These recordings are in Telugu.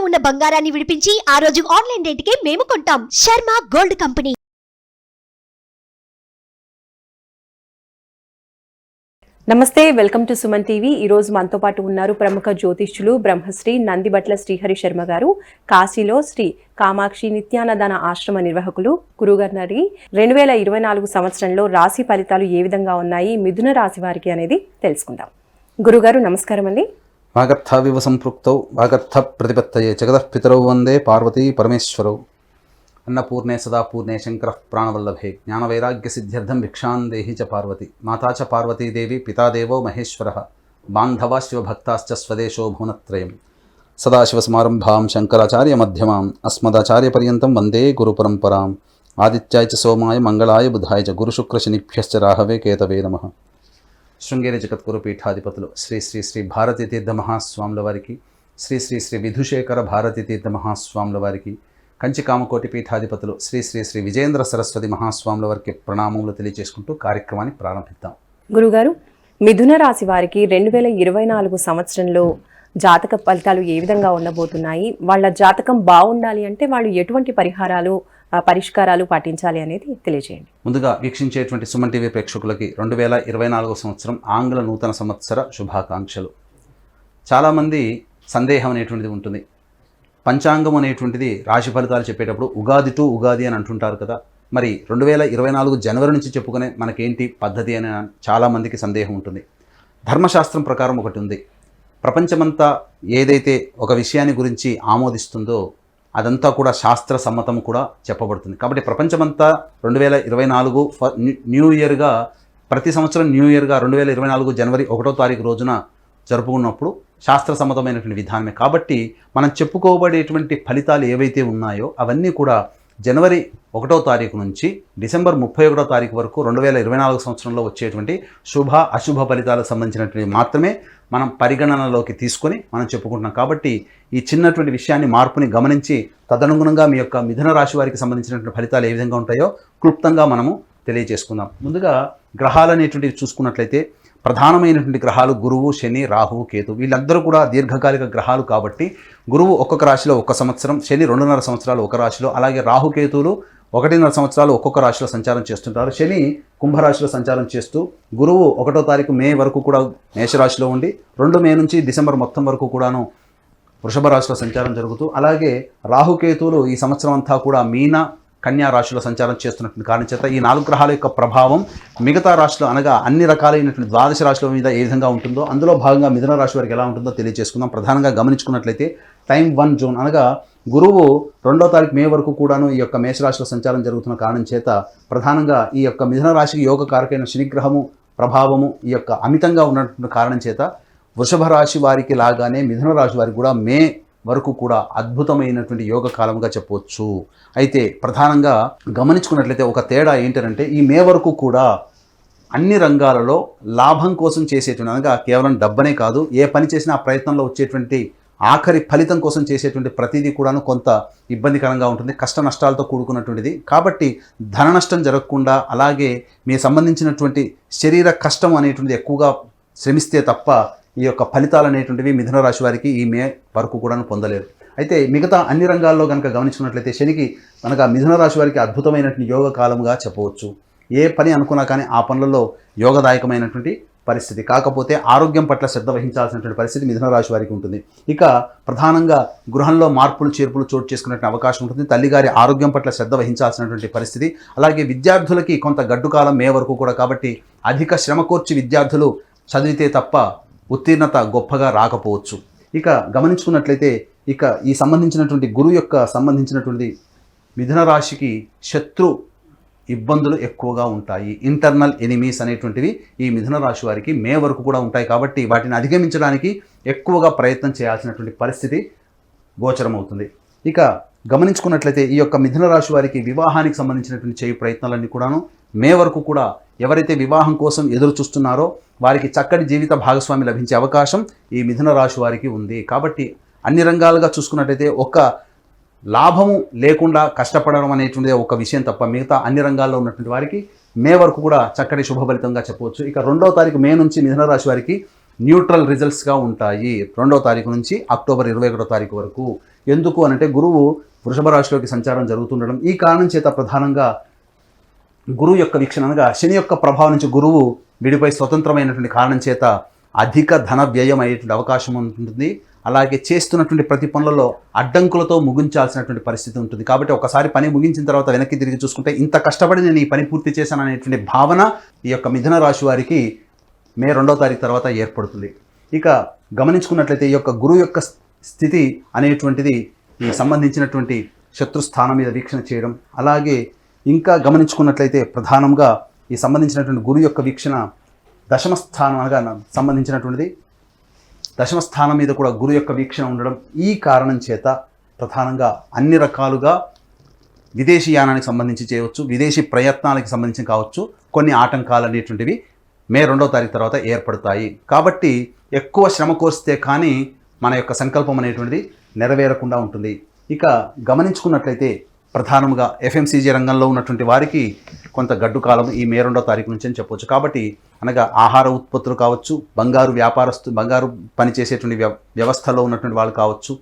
ఉన్న బంగారాన్ని విడిపించి ఆ రోజు ఆన్లైన్ రేటుకే మేము కొంటాం. Sharma gold company. నమస్తే, వెల్కమ్ టు సుమన్ టీవీ. ఈరోజు మనతో పాటు ఉన్నారు ప్రముఖ జ్యోతిష్యులు బ్రహ్మశ్రీ నందిబట్ల శ్రీహరి శర్మ గారు. కాశీలో శ్రీ కామాక్షి నిత్యానదాన ఆశ్రమ నిర్వాహకులు. గురుగారిని 2024 సంవత్సరంలో రాశి ఫలితాలు ఏ విధంగా ఉన్నాయి, మిథున రాశి వారికి అనేది తెలుసుకుందాం. గురుగారు నమస్కారం అండి. వాగర్థావివ సంపృక్తౌ వాగర్థ ప్రతిపత్తయే జగతః పితరౌ వందే పార్వతీ పరమేశ్వరౌ. అన్నపూర్ణే సదాపూర్ణే శంకరః ప్రాణవల్లభే జ్ఞానవైరాగ్య సిద్ధ్యర్థం భిక్షాం దేహి చ పార్వతి. మాతా చ పార్వతీదేవి పితాదేవో మహేశ్వరః బాంధవాశ్చ స్వదేశో భువనత్రయం. సదాశివసమారంభాం శంకరాచార్య మధ్యమాం అస్మదాచార్యపర్యంతం వందే గురుపరంపరాం. ఆదిత్యాయ చ సోమాయ మంగళాయ బుధాయ చ గురుశుక్రశనిభ్యశ్చ రాహవే కేతవే నమః. శృంగేరి జగద్గురు పీఠాధిపతులు శ్రీ శ్రీ శ్రీ భారతీ తీర్థ మహాస్వాముల వారికి, శ్రీ శ్రీ శ్రీ విధుశేఖర భారతీ తీర్థ మహాస్వాముల వారికి, కంచి కామకోటి పీఠాధిపతులు శ్రీ శ్రీ శ్రీ విజేంద్ర సరస్వతి మహాస్వాముల వారికి ప్రణామములు తెలియజేసుకుంటూ కార్యక్రమాన్ని ప్రారంభిద్దాం. గురుగారు, మిథున రాశి వారికి 2024 సంవత్సరంలో జాతక ఫలితాలు ఏ విధంగా ఉండబోతున్నాయి, వాళ్ళ జాతకం బాగుండాలి అంటే వాళ్ళు ఎటువంటి పరిష్కారాలు పాటించాలి అనేది తెలియజేయండి. ముందుగా వీక్షించేటువంటి సుమన్ టీవీ ప్రేక్షకులకి 2024 సంవత్సరం ఆంగ్ల నూతన సంవత్సర శుభాకాంక్షలు. చాలామంది సందేహం అనేటువంటిది ఉంటుంది. పంచాంగం అనేటువంటిది రాశి ఫలితాలు చెప్పేటప్పుడు ఉగాది టు ఉగాది అని అంటుంటారు కదా. మరి 2024 జనవరి నుంచి చెప్పుకునే మనకేంటి పద్ధతి అని చాలామందికి సందేహం ఉంటుంది. ధర్మశాస్త్రం ప్రకారం ఒకటి ఉంది. ప్రపంచమంతా ఏదైతే ఒక విషయాన్ని గురించి ఆమోదిస్తుందో అదంతా కూడా శాస్త్ర సమ్మతం కూడా చెప్పబడుతుంది. కాబట్టి ప్రపంచమంతా 2024 న్యూ ఇయర్గా, ప్రతి సంవత్సరం న్యూ ఇయర్గా 2024 జనవరి 1వ తారీఖు రోజున జరుపుకున్నప్పుడు శాస్త్ర సమ్మతమైనటువంటి విధానమే. కాబట్టి మనం చెప్పుకోబడేటువంటి ఫలితాలు ఏవైతే ఉన్నాయో అవన్నీ కూడా జనవరి 1వ తారీఖు నుంచి డిసెంబర్ 31వ తారీఖు వరకు 2024 సంవత్సరంలో వచ్చేటువంటి శుభ అశుభ ఫలితాలకు సంబంధించినటువంటి మాత్రమే మనం పరిగణనలోకి తీసుకొని మనం చెప్పుకుంటున్నాం. కాబట్టి ఈ చిన్నటువంటి విషయాన్ని, మార్పుని గమనించి తదనుగుణంగా మీ యొక్క మిథున రాశి వారికి సంబంధించినటువంటి ఫలితాలు ఏ విధంగా ఉంటాయో క్లుప్తంగా మనము తెలియజేసుకుందాం. ముందుగా గ్రహాలు అనేటువంటివి చూసుకున్నట్లయితే ప్రధానమైనటువంటి గ్రహాలు గురువు, శని, రాహువు, కేతు. వీళ్ళందరూ కూడా దీర్ఘకాలిక గ్రహాలు కాబట్టి గురువు ఒక్కొక్క రాశిలో 1 సంవత్సరం, శని 2.5 సంవత్సరాలు ఒక రాశిలో, అలాగే రాహుకేతువులు 1.5 సంవత్సరాలు ఒక్కొక్క రాశిలో సంచారం చేస్తుంటారు. శని కుంభరాశిలో సంచారం చేస్తూ గురువు 1వ తారీఖు మే వరకు కూడా మేషరాశిలో ఉండి 2 మే నుంచి డిసెంబర్ మొత్తం వరకు కూడాను వృషభ రాశిలో సంచారం జరుగుతూ, అలాగే రాహుకేతువులు ఈ సంవత్సరం అంతా కూడా మీన, కన్యా రాశిలో సంచారం చేస్తున్నటువంటి కారణం చేత ఈ 4 గ్రహాల యొక్క ప్రభావం మిగతా రాశిలో, అనగా అన్ని రకాలైనటువంటి 12 రాశుల మీద ఏ విధంగా ఉంటుందో అందులో భాగంగా మిథున రాశి వారికి ఎలా ఉంటుందో తెలియజేసుకుందాం. ప్రధానంగా గమనించుకున్నట్లయితే టైం 1 జూన్, అనగా గురువు 2వ తారీఖు మే వరకు కూడాను ఈ యొక్క మేషరాశిలో సంచారం జరుగుతున్న కారణం చేత ప్రధానంగా ఈ యొక్క మిథున రాశికి యోగ కారకైన శనిగ్రహము ప్రభావము ఈ యొక్క అమితంగా ఉన్నటువంటి కారణం చేత వృషభ రాశి వారికి లాగానే మిథున రాశి వారికి కూడా మే వరకు కూడా అద్భుతమైనటువంటి యోగ కాలంగా చెప్పవచ్చు. అయితే ప్రధానంగా గమనించుకున్నట్లయితే ఒక తేడా ఏంటంటే ఈ మే వరకు కూడా అన్ని రంగాలలో లాభం కోసం చేసేటువంటి, అనగా కేవలం డబ్బనే కాదు, ఏ పని చేసినా ఆ ప్రయత్నంలో వచ్చేటువంటి ఆఖరి ఫలితం కోసం చేసేటువంటి ప్రతిదీ కూడాను కొంత ఇబ్బందికరంగా ఉంటుంది, కష్ట నష్టాలతో కూడుకున్నటువంటిది. కాబట్టి ధన నష్టం జరగకుండా, అలాగే మీ సంబంధించినటువంటి శరీర కష్టం అనేటువంటిది ఎక్కువగా శ్రమిస్తే తప్ప ఈ యొక్క ఫలితాలు అనేటువంటివి మిథున రాశి వారికి ఈ మే వరకు కూడా పొందలేరు. అయితే మిగతా అన్ని రంగాల్లో కనుక గమనించుకున్నట్లయితే శనికి మనకు మిథున రాశి వారికి అద్భుతమైనటువంటి యోగ కాలముగా చెప్పవచ్చు. ఏ పని అనుకున్నా కానీ ఆ పనులలో యోగదాయకమైనటువంటి పరిస్థితి. కాకపోతే ఆరోగ్యం పట్ల శ్రద్ధ వహించాల్సినటువంటి పరిస్థితి మిథున రాశి వారికి ఉంటుంది. ఇక ప్రధానంగా గృహంలో మార్పులు చేర్పులు చోటు చేసుకునే అవకాశం ఉంటుంది. తల్లిగారి ఆరోగ్యం పట్ల శ్రద్ధ వహించాల్సినటువంటి పరిస్థితి. అలాగే విద్యార్థులకి కొంత గడ్డు కాలం మే వరకు కూడా, కాబట్టి అధిక శ్రమ కోర్చి విద్యార్థులు చదివితే తప్ప ఉత్తీర్ణత గొప్పగా రాకపోవచ్చు. ఇక గమనించుకున్నట్లయితే ఇక ఈ సంబంధించినటువంటి గురువు యొక్క సంబంధించినటువంటి మిథున రాశికి శత్రు ఇబ్బందులు ఎక్కువగా ఉంటాయి. ఇంటర్నల్ ఎనిమీస్ అనేటువంటివి ఈ మిథున రాశి వారికి మే వరకు కూడా ఉంటాయి. కాబట్టి వాటిని అధిగమించడానికి ఎక్కువగా ప్రయత్నం చేయాల్సినటువంటి పరిస్థితి గోచరమవుతుంది. ఇక గమనించుకున్నట్లయితే ఈ యొక్క మిథున రాశి వారికి వివాహానికి సంబంధించినటువంటి చేయి ప్రయత్నాలన్నీ కూడాను మే వరకు కూడా ఎవరైతే వివాహం కోసం ఎదురు చూస్తున్నారో వారికి చక్కటి జీవిత భాగస్వామి లభించే అవకాశం ఈ మిథున రాశి వారికి ఉంది. కాబట్టి అన్ని రంగాలుగా చూసుకున్నట్లయితే ఒక లాభము లేకుండా కష్టపడడం అనేటువంటిది ఒక విషయం తప్ప మిగతా అన్ని రంగాల్లో ఉన్నటువంటి వారికి మే వరకు కూడా చక్కటి శుభ ఫలితంగా చెప్పవచ్చు. ఇక 2వ తారీఖు మే నుంచి మిథున రాశి వారికి న్యూట్రల్ రిజల్ట్స్గా ఉంటాయి. 2వ తారీఖు నుంచి అక్టోబర్ 21వ తారీఖు వరకు ఎందుకు అనంటే గురువు వృషభ రాశిలోకి సంచారం జరుగుతుండడం, ఈ కారణం చేత ప్రధానంగా గురువు యొక్క వీక్షణ అనగా శని యొక్క ప్రభావం నుంచి గురువు విడిపై స్వతంత్రమైనటువంటి కారణం చేత అధిక ధన వ్యయం అయ్యేటువంటి అవకాశం ఉంటుంది. అలాగే చేస్తున్నటువంటి ప్రతి పనులలో అడ్డంకులతో ముగించాల్సినటువంటి పరిస్థితి ఉంటుంది. కాబట్టి ఒకసారి పని ముగించిన తర్వాత వెనక్కి తిరిగి చూసుకుంటే ఇంత కష్టపడి నేను ఈ పని పూర్తి చేశాను అనేటువంటి భావన ఈ యొక్క మిథున రాశి వారికి మే 2వ తారీఖు తర్వాత ఏర్పడుతుంది. ఇక గమనించుకున్నట్లయితే ఈ యొక్క గురువు యొక్క స్థితి అనేటువంటిది ఈ సంబంధించినటువంటి శత్రుస్థానం మీద వీక్షణ చేయడం, అలాగే ఇంకా గమనించుకున్నట్లయితే ప్రధానంగా ఈ సంబంధించినటువంటి గురువు యొక్క వీక్షణ దశమ స్థానం అనగా సంబంధించినటువంటిది దశమ స్థానం మీద కూడా గురు యొక్క వీక్షణ ఉండడం, ఈ కారణం చేత ప్రధానంగా అన్ని రకాలుగా విదేశీ యానానికి సంబంధించి చేయవచ్చు, విదేశీ ప్రయత్నాలకు సంబంధించి కావచ్చు, కొన్ని ఆటంకాలు అనేటువంటివి మే 2వ తారీఖు తర్వాత ఏర్పడతాయి. కాబట్టి ఎక్కువ శ్రమ కోరిస్తే కానీ మన యొక్క సంకల్పం అనేటువంటిది నెరవేరకుండా ఉంటుంది. ఇక గమనించుకున్నట్లయితే ప్రధానంగా ఎఫ్ఎంసీజీ రంగంలో ఉన్నటువంటి వారికి కొంత గడ్డు కాలం ఈ మే 2వ తారీఖు నుంచి అని చెప్పవచ్చు. కాబట్టి అనగా ఆహార ఉత్పత్తులు కావచ్చు, బంగారు పని చేసేటువంటి వ్యవస్థలో ఉన్నటువంటి వాళ్ళు కావచ్చు,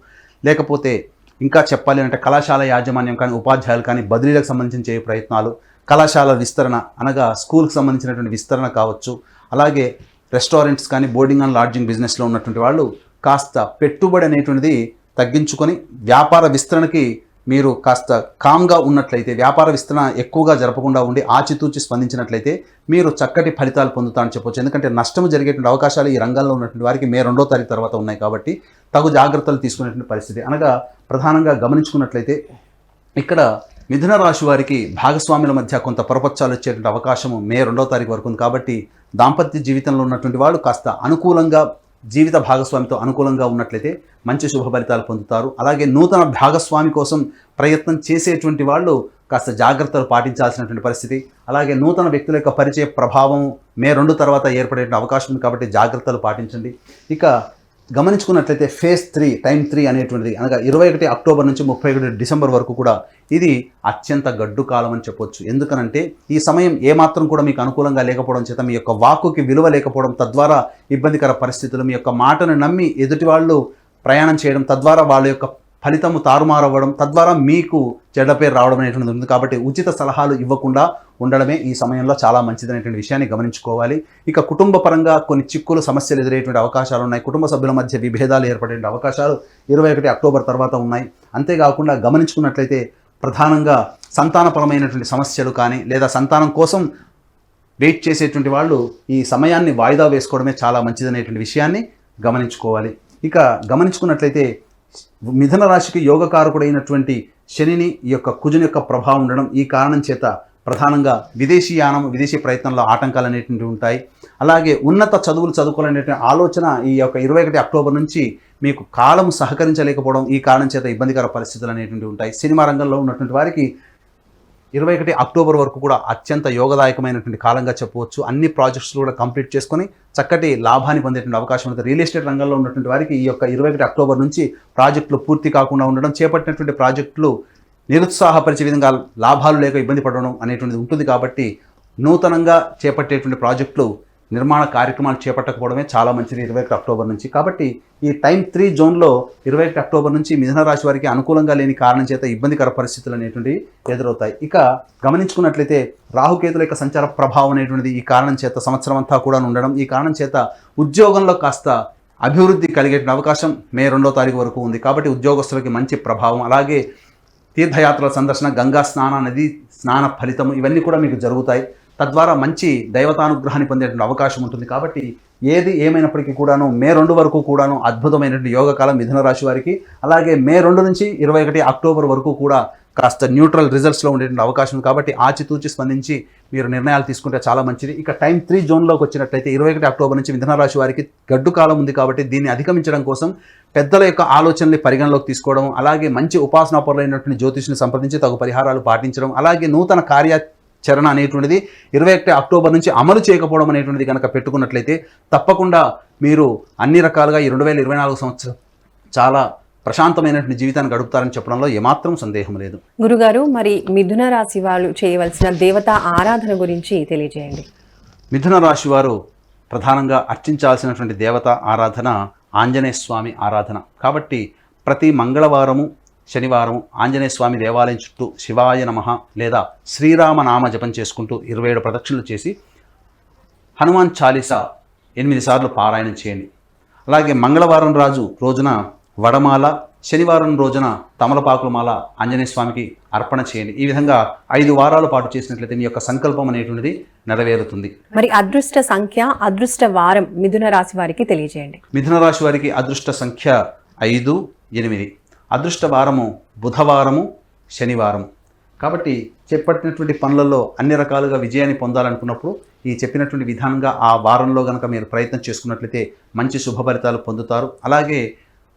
లేకపోతే ఇంకా చెప్పాలి అంటే కళాశాల యాజమాన్యం కానీ ఉపాధ్యాయులు కానీ బదిలీలకు సంబంధించిన చేయ ప్రయత్నాలు, కళాశాల విస్తరణ అనగా స్కూల్కి సంబంధించినటువంటి విస్తరణ కావచ్చు, అలాగే రెస్టారెంట్స్ కానీ బోర్డింగ్ అండ్ లాడ్జింగ్ బిజినెస్లో ఉన్నటువంటి వాళ్ళు కాస్త పెట్టుబడి అనేటువంటిది తగ్గించుకొని వ్యాపార విస్తరణకి మీరు కాస్త కామ్గా ఉన్నట్లయితే, వ్యాపార విస్తరణ ఎక్కువగా జరపకుండా ఉండి ఆచితూచి స్పందించినట్లయితే మీరు చక్కటి ఫలితాలు పొందుతారని చెప్పొచ్చు. ఎందుకంటే నష్టం జరిగేటువంటి అవకాశాలు ఈ రంగంలో ఉన్నటువంటి వారికి మే 2వ తారీఖు తర్వాత ఉన్నాయి. కాబట్టి తగు జాగ్రత్తలు తీసుకునేటువంటి పరిస్థితి అనగా ప్రధానంగా గమనించుకున్నట్లయితే ఇక్కడ మిథున రాశి వారికి భాగస్వాముల మధ్య కొంత పొరపచ్చాలు వచ్చేటువంటి అవకాశం మే 2వ తారీఖు వరకు ఉంది. కాబట్టి దాంపత్య జీవితంలో ఉన్నటువంటి వాళ్ళు కాస్త అనుకూలంగా జీవిత భాగస్వామితో అనుకూలంగా ఉన్నట్లయితే మంచి శుభ ఫలితాలు పొందుతారు. అలాగే నూతన భాగస్వామి కోసం ప్రయత్నం చేసేటువంటి వాళ్ళు కాస్త జాగ్రత్తలు పాటించాల్సినటువంటి పరిస్థితి, అలాగే నూతన వ్యక్తుల యొక్క పరిచయ ప్రభావం మే 2 తర్వాత ఏర్పడే అవకాశం ఉంది. కాబట్టి జాగ్రత్తలు పాటించండి. ఇక గమనించుకున్నట్లయితే ఫేజ్ 3 టైం 3 అనేటువంటిది అనగా 21 అక్టోబర్ నుంచి 31 డిసెంబర్ వరకు కూడా ఇది అత్యంత గడ్డు కాలం అని చెప్పొచ్చు. ఎందుకనంటే ఈ సమయం ఏమాత్రం కూడా మీకు అనుకూలంగా లేకపోవడం చేత మీ యొక్క వాక్కుకి విలువ లేకపోవడం, తద్వారా ఇబ్బందికర పరిస్థితులు, మీ యొక్క మాటను నమ్మి ఎదుటి వాళ్ళు ప్రయాణం చేయడం, తద్వారా వాళ్ళ యొక్క ఫలితము తారుమారవ్వడం, తద్వారా మీకు చెడ్డ పేరు రావడం అనేటువంటిది ఉంది. కాబట్టి ఉచిత సలహాలు ఇవ్వకుండా ఉండడమే ఈ సమయంలో చాలా మంచిదనేటువంటి విషయాన్ని గమనించుకోవాలి. ఇక కుటుంబ పరంగా కొన్ని చిక్కులు సమస్యలు ఎదురయ్యేటువంటి అవకాశాలు ఉన్నాయి. కుటుంబ సభ్యుల మధ్య విభేదాలు ఏర్పడే అవకాశాలు 21 అక్టోబర్ తర్వాత ఉన్నాయి. అంతేకాకుండా గమనించుకున్నట్లయితే ప్రధానంగా సంతానపరమైనటువంటి సమస్యలు కానీ లేదా సంతానం కోసం వెయిట్ చేసేటువంటి వాళ్ళు ఈ సమయాన్ని వాయిదా వేసుకోవడమే చాలా మంచిదనేటువంటి విషయాన్ని గమనించుకోవాలి. ఇక గమనించుకున్నట్లయితే మిథున రాశికి యోగకారకుడైనటువంటి శనిని ఈ యొక్క కుజుని యొక్క ప్రభావం ఉండడం, ఈ కారణం చేత ప్రధానంగా విదేశీ యానం, విదేశీ ప్రయత్నంలో ఆటంకాలు అనేటువంటివి ఉంటాయి. అలాగే ఉన్నత చదువులు చదువుకోవాలనేటువంటి ఆలోచన ఈ యొక్క 21 అక్టోబర్ నుంచి మీకు కాలం సహకరించలేకపోవడం, ఈ కారణం చేత ఇబ్బందికర పరిస్థితులు అనేటువంటివి ఉంటాయి. సినిమా రంగంలో ఉన్నటువంటి వారికి 21 అక్టోబర్ వరకు కూడా అత్యంత యోగదాయకమైనటువంటి కాలంగా చెప్పవచ్చు. అన్ని ప్రాజెక్ట్స్ కూడా కంప్లీట్ చేసుకొని చక్కటి లాభాన్ని పొందేటువంటి అవకాశం ఉంటుంది. రియల్ ఎస్టేట్ రంగంలో ఉన్నటువంటి వారికి ఈ యొక్క 21 అక్టోబర్ నుంచి ప్రాజెక్టులు పూర్తి కాకుండా ఉండడం, చేపట్టినటువంటి ప్రాజెక్టులు నిరుత్సాహపరిచే విధంగా లాభాలు లేక ఇబ్బంది పడడం అనేటువంటిది ఉంటుంది. కాబట్టి నూతనంగా చేపట్టేటువంటి ప్రాజెక్టులు నిర్మాణ కార్యక్రమాలు చేపట్టకపోవడమే చాలా మంచిది 21 అక్టోబర్ నుంచి. కాబట్టి ఈ టైం 3 జోన్లో 21 అక్టోబర్ నుంచి మిథున రాశి వారికి అనుకూలంగా లేని కారణం చేత ఇబ్బందికర పరిస్థితులు అనేటువంటివి ఎదురవుతాయి. ఇక గమనించుకున్నట్లయితే రాహుకేతుల యొక్క సంచార ప్రభావం అనేటువంటిది ఈ కారణం చేత సంవత్సరం అంతా కూడా ఉండడం, ఈ కారణం చేత ఉద్యోగంలో కాస్త అభివృద్ధి కలిగే అవకాశం మే 2వ తారీఖు వరకు ఉంది. కాబట్టి ఉద్యోగస్తులకి మంచి ప్రభావం, అలాగే తీర్థయాత్రల సందర్శన, గంగా స్నాన, నది స్నాన ఫలితము ఇవన్నీ కూడా మీకు జరుగుతాయి. తద్వారా మంచి దైవతానుగ్రహాన్ని పొందేటువంటి అవకాశం ఉంటుంది. కాబట్టి ఏది ఏమైనప్పటికీ కూడాను మే 2 వరకు కూడాను అద్భుతమైనటువంటి యోగకాలం మిథున రాశి వారికి. అలాగే మే 2 నుంచి 21 అక్టోబర్ వరకు కూడా కాస్త న్యూట్రల్ రిజల్ట్స్లో ఉండేటువంటి అవకాశం. కాబట్టి ఆచితూచి స్పందించి మీరు నిర్ణయాలు తీసుకుంటే చాలా మంచిది. ఇక టైం 3 జోన్లోకి వచ్చినట్లయితే 21 అక్టోబర్ నుంచి మిథున రాశి వారికి గడ్డు కాలం ఉంది. కాబట్టి దీన్ని అధిగమించడం కోసం పెద్దల యొక్క ఆలోచనల్ని పరిగణలోకి తీసుకోవడం, అలాగే మంచి ఉపాసనా పరులైనటువంటి జ్యోతిష్ని సంప్రదించి తగు పరిహారాలు పాటించడం, అలాగే నూతన కార్యాచరణ అనేటువంటిది 21 అక్టోబర్ నుంచి అమలు చేయకపోవడం అనేటువంటిది కనుక పెట్టుకున్నట్లయితే తప్పకుండా మీరు అన్ని రకాలుగా ఈ 2024 సంవత్సరం చాలా ప్రశాంతమైనటువంటి జీవితాన్ని గడుపుతారని చెప్పడంలో ఏమాత్రం సందేహం లేదు. గురుగారు, మరి మిథున రాశి వాళ్ళు చేయవలసిన దేవతా ఆరాధన గురించి తెలియజేయండి. మిథున రాశి వారు ప్రధానంగా అర్చించాల్సినటువంటి దేవత ఆరాధన ఆంజనేయ స్వామి ఆరాధన. కాబట్టి ప్రతి మంగళవారము శనివారం ఆంజనేయ స్వామి దేవాలయం చుట్టూ శివాయ నమః లేదా శ్రీరామ నామ జపం చేసుకుంటూ 27 ప్రదక్షిణలు చేసి హనుమాన్ చాలీసా 8 సార్లు పారాయణం చేయండి. అలాగే మంగళవారం రోజున వడమాల, శనివారం రోజున తమలపాకుల మాల ఆంజనేయ స్వామికి అర్పణ చేయండి. ఈ విధంగా 5 వారాల పాటు చేసినట్లయితే మీ యొక్క సంకల్పం అనేటువంటిది నెరవేరుతుంది. మరి అదృష్ట సంఖ్య, అదృష్ట వారం మిథున రాశి వారికి తెలియజేయండి. మిథున రాశి వారికి అదృష్ట సంఖ్య 5, 8. అదృష్ట వారము బుధవారము, శనివారము. కాబట్టి చేపట్టినటువంటి పనులలో అన్ని రకాలుగా విజయాన్ని పొందాలనుకున్నప్పుడు ఈ చెప్పినటువంటి విధానంగా ఆ వారంలో కనుక మీరు ప్రయత్నం చేసుకున్నట్లయితే మంచి శుభ ఫలితాలు పొందుతారు. అలాగే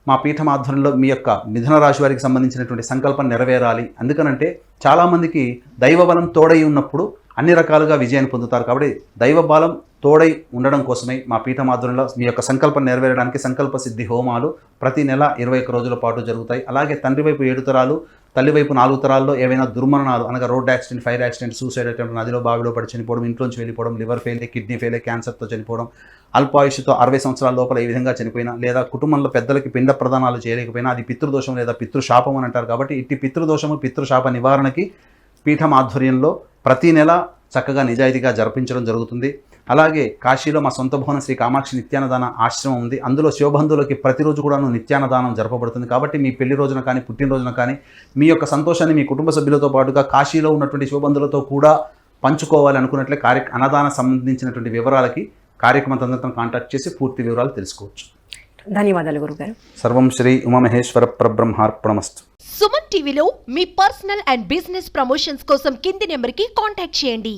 మా పీఠం ఆధ్వర్యంలో మీ యొక్క మిథున రాశి వారికి సంబంధించినటువంటి సంకల్పం నెరవేరాలి. అందుకనంటే చాలామందికి దైవబలం తోడై ఉన్నప్పుడు అన్ని రకాలుగా విజయాన్ని పొందుతారు. కాబట్టి దైవబలం తోడై ఉండడం కోసమై మా పీఠం ఆధ్వర్యంలో మీ యొక్క సంకల్పం నెరవేరడానికి సంకల్ప సిద్ధి హోమాలు ప్రతి నెల 21 రోజుల పాటు జరుగుతాయి. అలాగే తండ్రి వైపు 7 తరాలు, తల్లి వైపు 4 తరాల్లో ఏవైనా దుర్మరణాలు అనగా road accident, fire accident, suicide attempt, నదిలో బావిలో పడి చనిపోవడం, ఇంట్లోంచి వెళ్ళిపోవడం, లివర్ ఫెయిల్, కిడ్నీ ఫెయిల్, క్యాన్సర్తో చనిపోవడం, అల్పాయుష్తో 60 సంవత్సరాల లోపల ఈ విధంగా చనిపోయినా, లేదా కుటుంబంలో పెద్దలకి పిండ ప్రదానాలు చేయలేకపోయినా అది పితృదోషం లేదా పితృశాపం అని అంటారు. కాబట్టి ఇట్టి పితృదోషము, పితృశాప నివారణకి పీఠం ఆధ్వర్యంలో ప్రతి నెల చక్కగా నిజాయితీగా జరిపించడం జరుగుతుంది. అలాగే కాశీలో మా సొంత భవన శ్రీ కామాక్షి నిత్యాన్నదాన ఆశ్రమం ఉంది. అందులో శివబంధువులకి ప్రతిరోజు కూడాను నిత్యాన్నదానం జరపబడుతుంది. కాబట్టి మీ పెళ్లి రోజున కానీ, పుట్టినరోజున కానీ మీ యొక్క సంతోషాన్ని మీ కుటుంబ సభ్యులతో పాటుగా కాశీలో ఉన్నటువంటి శివబంధువులతో కూడా పంచుకోవాలి అనుకున్నట్లే అన్నదాన సంబంధించినటువంటి వివరాలకి కార్యక్రమ తదనంతరం కాంటాక్ట్ చేసి పూర్తి వివరాలు తెలుసుకోవచ్చు. ధన్యవాదాలు గురుగారు. సర్వం శ్రీ ఉమామహేశ్వర పరబ్రహ్మార్పణమస్తు. సుమన్ టీవీలో మీ పర్సనల్ అండ్ బిజినెస్ ప్రమోషన్స్ కోసం కింది నెంబర్కి కాంటాక్ట్ చేయండి.